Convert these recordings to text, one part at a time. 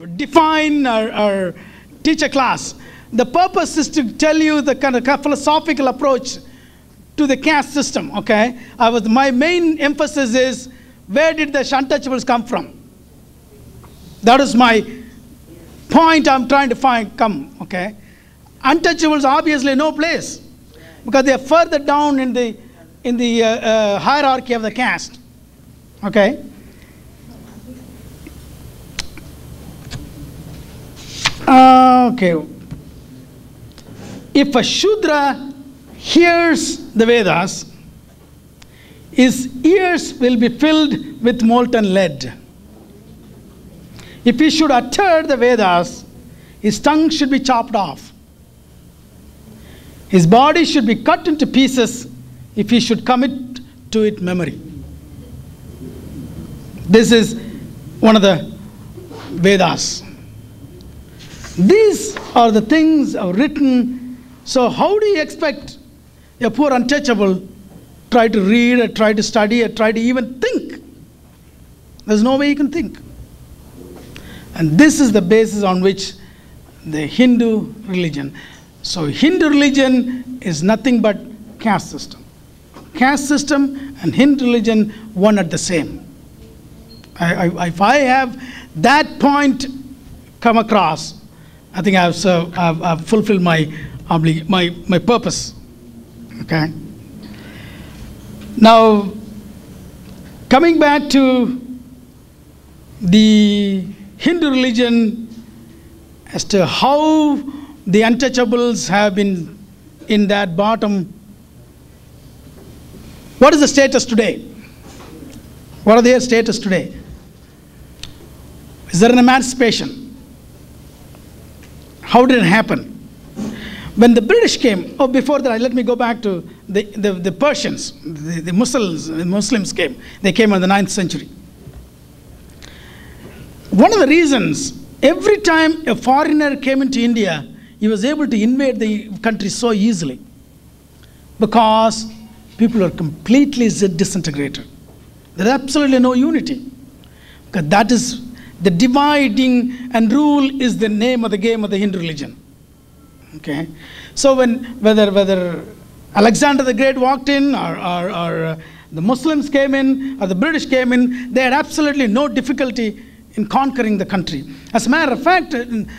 define or teach a class. The purpose is to tell you the kind of philosophical approach to the caste system. Okay, my main emphasis is where did the Untouchables come from? That is my point. I'm trying to come. Okay, Untouchables obviously no place because they are further down in the hierarchy of the caste. Okay. Okay. If a Shudra hears the Vedas, his ears will be filled with molten lead. If he should utter the Vedas, his tongue should be chopped off. His body should be cut into pieces if he should commit to it memory. This is one of the Vedas. These are the things are written. So how do you expect a poor untouchable try to read or try to study or try to even think? There's no way you can think. And this is the basis on which the Hindu religion. So Hindu religion is nothing but caste system. Caste system and Hindu religion one at the same. If I have that point come across, I think I've fulfilled my purpose. Okay. Now, coming back to the Hindu religion as to how the untouchables have been in that bottom. What is the status today? What are their status today? Is there an emancipation? How did it happen? When the British came, before that, let me go back to the Persians, the Muslims came. They came in the 9th century. One of the reasons, every time a foreigner came into India, he was able to invade the country so easily because people are completely disintegrated. There is absolutely no unity. Because that is the dividing and rule is the name of the game of the Hindu religion. Okay, so whether Alexander the Great walked in or the Muslims came in or the British came in, they had absolutely no difficulty in conquering the country. As a matter of fact, in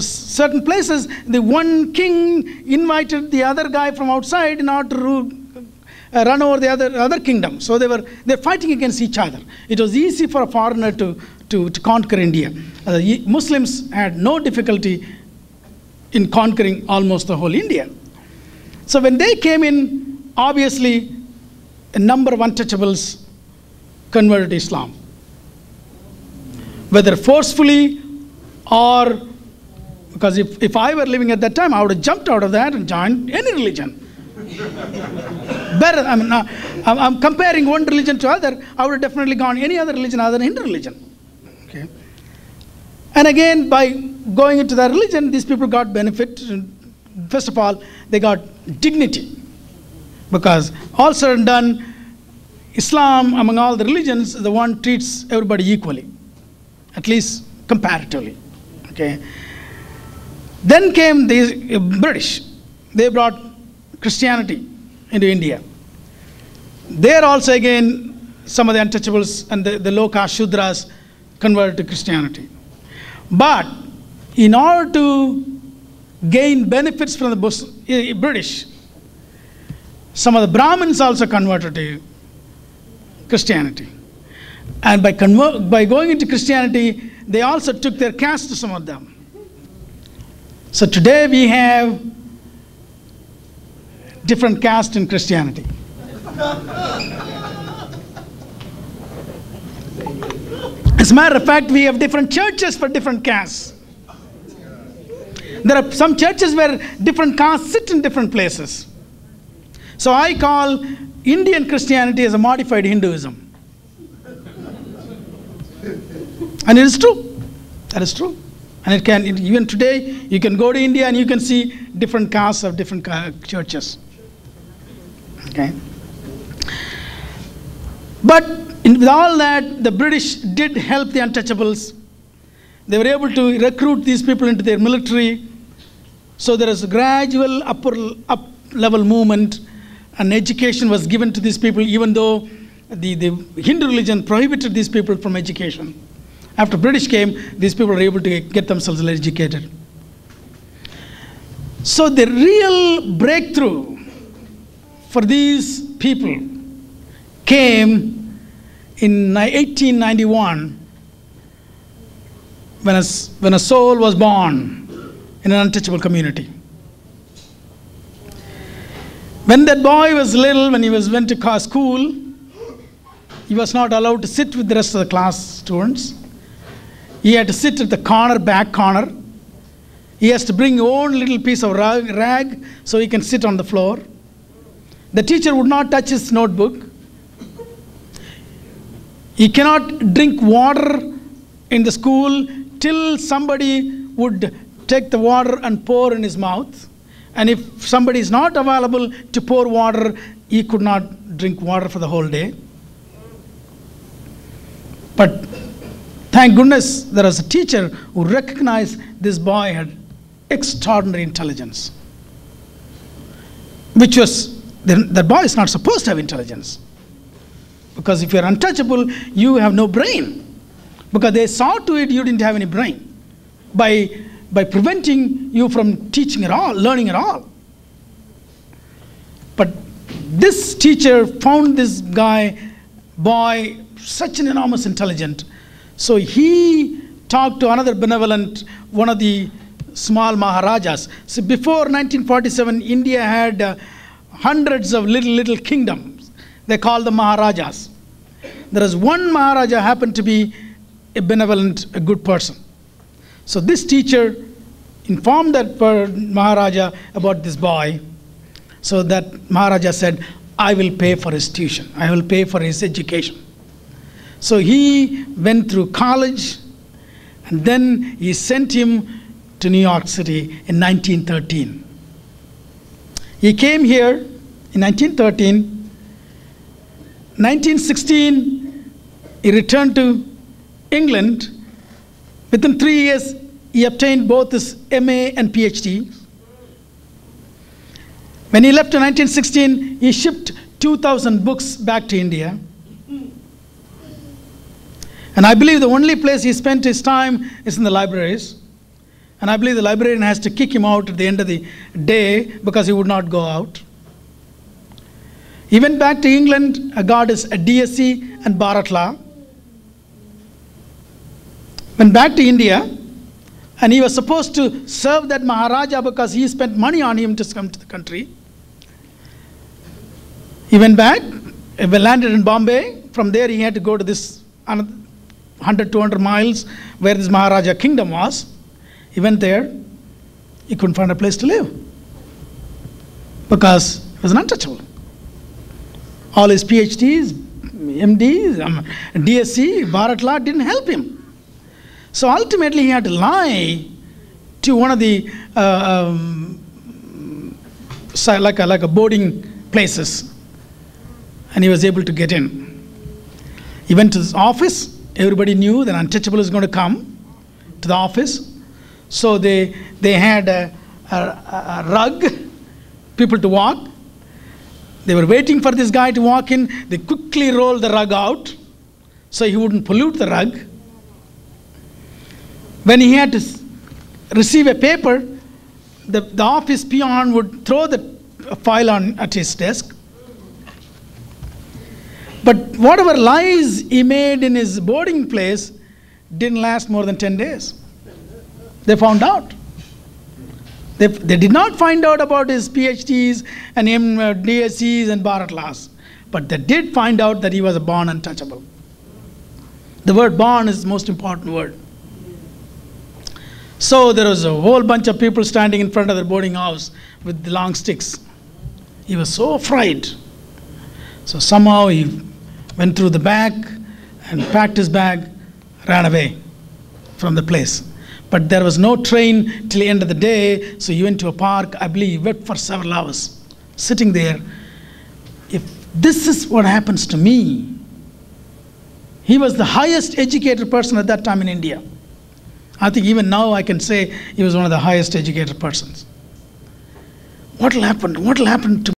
certain places, the one king invited the other guy from outside in order to run over the other kingdom. So they're fighting against each other. It was easy for a foreigner to conquer India. Muslims had no difficulty in conquering almost the whole India. So when they came in, obviously a number of untouchables converted to Islam. Whether forcefully or because if I were living at that time, I would have jumped out of that and joined any religion. Better, I'm comparing one religion to other. I would have definitely gone any other religion other than Hindu religion. Okay. And again, by going into that religion, these people got benefit. First of all, they got dignity. Because all said and done, Islam, among all the religions, is the one treats everybody equally. At least comparatively. Okay. Then came the British. They brought Christianity into India. There also again, some of the untouchables and the low caste Shudras converted to Christianity. But in order to gain benefits from the British, some of the Brahmins also converted to Christianity. And by going into Christianity, they also took their caste to some of them. So today we have different caste in Christianity. As a matter of fact, we have different churches for different castes. There are some churches where different castes sit in different places. So I call Indian Christianity as a modified Hinduism. And it is true. That is true. And it can, even today, you can go to India and you can see different castes of different churches. Okay. But with all that, the British did help the untouchables. They were able to recruit these people into their military. So there is a gradual up-level movement, and education was given to these people, even though the Hindu religion prohibited these people from education. After British came, these people were able to get themselves educated. So the real breakthrough for these people came in 1891 when a soul was born in an untouchable community. When that boy was little, when he went to school, he was not allowed to sit with the rest of the class students. He had to sit at the back corner. He has to bring his own little piece of rag so he can sit on the floor. The teacher would not touch his notebook. He cannot drink water in the school till somebody would take the water and pour in his mouth. And if somebody is not available to pour water, he could not drink water for the whole day. But thank goodness there was a teacher who recognized this boy had extraordinary intelligence. Which was, that boy is not supposed to have intelligence. Because if you're untouchable, you have no brain. Because they saw to it you didn't have any brain. By preventing you from teaching at all, learning at all. But this teacher found this boy, such an enormous intelligence. So he talked to another benevolent, one of the small Maharajas. So before 1947, India had hundreds of little kingdoms. They called them Maharajas. There is one Maharaja happened to be a benevolent, a good person. So this teacher informed that Maharaja about this boy. So that Maharaja said, I will pay for his tuition. I will pay for his education. So he went through college, and then he sent him to New York City in 1913. He came here in 1913. 1916, he returned to England. Within 3 years, he obtained both his MA and PhD. When he left in 1916, he shipped 2,000 books back to India. And I believe the only place he spent his time is in the libraries. And I believe the librarian has to kick him out at the end of the day because he would not go out. He went back to England, got his DSc and Bharat Law. Went back to India, and he was supposed to serve that Maharaja because he spent money on him to come to the country. He went back, he landed in Bombay. From there he had to go to this 100, 200 miles where this Maharaja kingdom was. He went there, he couldn't find a place to live because he was an untouchable. All his PhDs, MDs, DSc, Bharat Law didn't help him. So ultimately he had to lie to one of the like a boarding places, and he was able to get in. He went to his office. Everybody knew that Untouchable is going to come to the office. So they had a rug, people to walk. They were waiting for this guy to walk in. They quickly rolled the rug out so he wouldn't pollute the rug. When he had to receive a paper, the office peon would throw the file at his desk. But whatever lies he made in his boarding place didn't last more than 10 days. They found out. They did not find out about his PhDs and DSCs and Bharat Laws, but they did find out that he was a born untouchable. The word born is the most important word. So there was a whole bunch of people standing in front of the boarding house with the long sticks. He was so afraid. So somehow he went through the back and packed his bag, ran away from the place. But there was no train till the end of the day, so he went to a park. I believe he wept for several hours, sitting there. If this is what happens to me, he was the highest educated person at that time in India. I think even now I can say he was one of the highest educated persons. What will happen? What will happen to